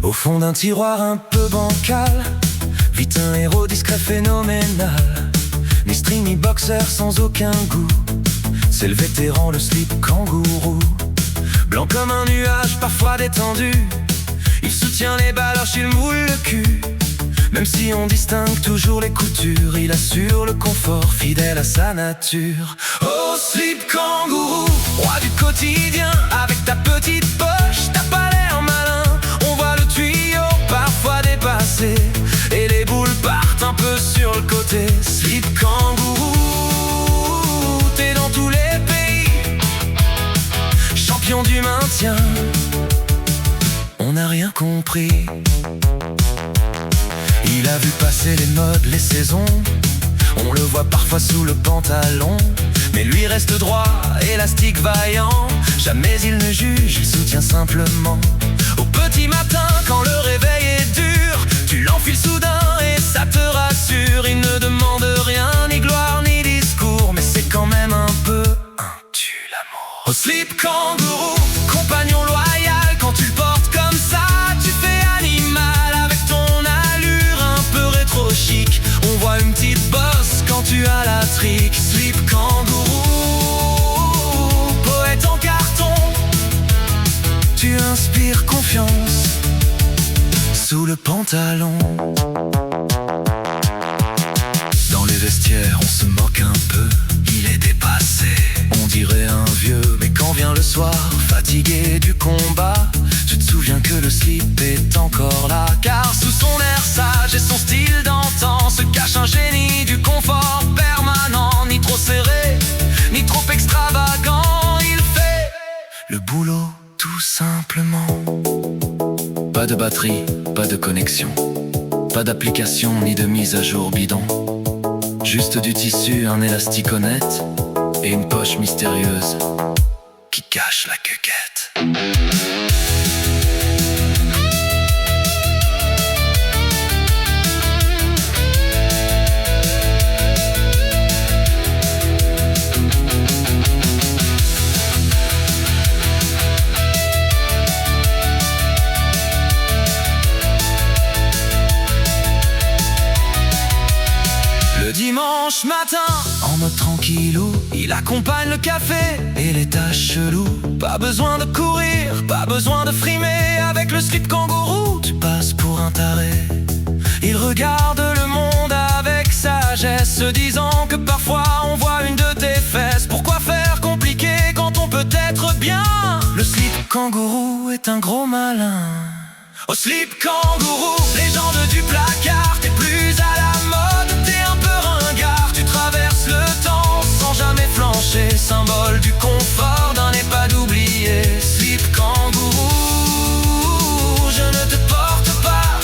Au fond d'un tiroir un peu bancal vit un héros discret phénoménal. Ni string ni boxer sans aucun goût, c'est le vétéran, le slip kangourou. Blanc comme un nuage, parfois détendu, il soutient les baloches, il moule le cul. Même si on distingue toujours les coutures, il assure le confort, fidèle à sa nature. Oh slip kangourou, roi du quotidien, avec ta petite poche, t'as pas l'air malin. On voit le tuyau parfois dépassé, et les boules partent un peu sur le côté. Slip kangourou, t'es dans tous les pays, champion du maintien, on n'a rien compris. Il a vu passer les modes, les saisons, on le voit parfois sous le pantalon, mais lui reste droit, élastique, vaillant. Jamais il ne juge, il soutient simplement. Au petit matin, quand le réveil est dur, tu l'enfiles soudain et ça te rassure. Il ne demande rien, ni gloire, ni discours, mais c'est quand même un peu un tue l'amour. Au slip kangourou, compagnon loyal, quand tu le portes comme ça, tu fais animal. Avec ton allure un peu rétro chic, on voit une petite bosse quand tu as la trique. Slip kangourou, poète en carton, tu inspires confiance sous le pantalon. Dans les vestiaires, on se moque un peu, il est dépassé, on dirait un vieux. Mais quand vient le soir, fatigué du combat, tu te souviens que le slip est encore là. Car sous son air sage et son style d'antan se cache un génie du confort permanent. Ni trop serré, ni trop extravagant, il fait le boulot tout simplement. Pas de batterie, pas de connexion, pas d'application ni de mise à jour bidon. Juste du tissu, un élastique honnête et une poche mystérieuse qui cache la cuquette. Le dimanche matin, en mode tranquillou, il accompagne le café et les tâches cheloues. Pas besoin de courir, pas besoin de frimer. Avec le slip kangourou, tu passes pour un taré. Il regarde le monde avec sagesse, se disant que parfois on voit une de tes fesses. Pourquoi faire compliqué quand on peut être bien? Le slip kangourou est un gros malin. Au slip kangourou, légende du placard, t'es plus à la mode, t'es un peu ringard. Tu traverses le temps sans jamais flancher, symbole du confort, d'un EHPAD oublié. Slip kangourou, je ne te porte pas,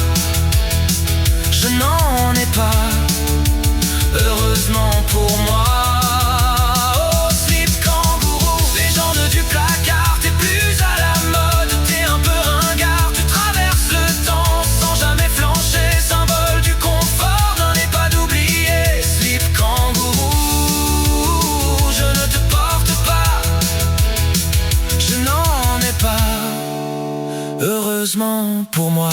je n'en ai pas, heureusement pour moi. Oh slip kangourou, légende du placard, t'es plus à la mode, t'es un peu ringard. Tu traverses le temps sans jamais flancher, symbole du confort, d'un EHPAD oublié. Slip kangourou, je ne te porte pas, je n'en ai pas, heureusement pour moi.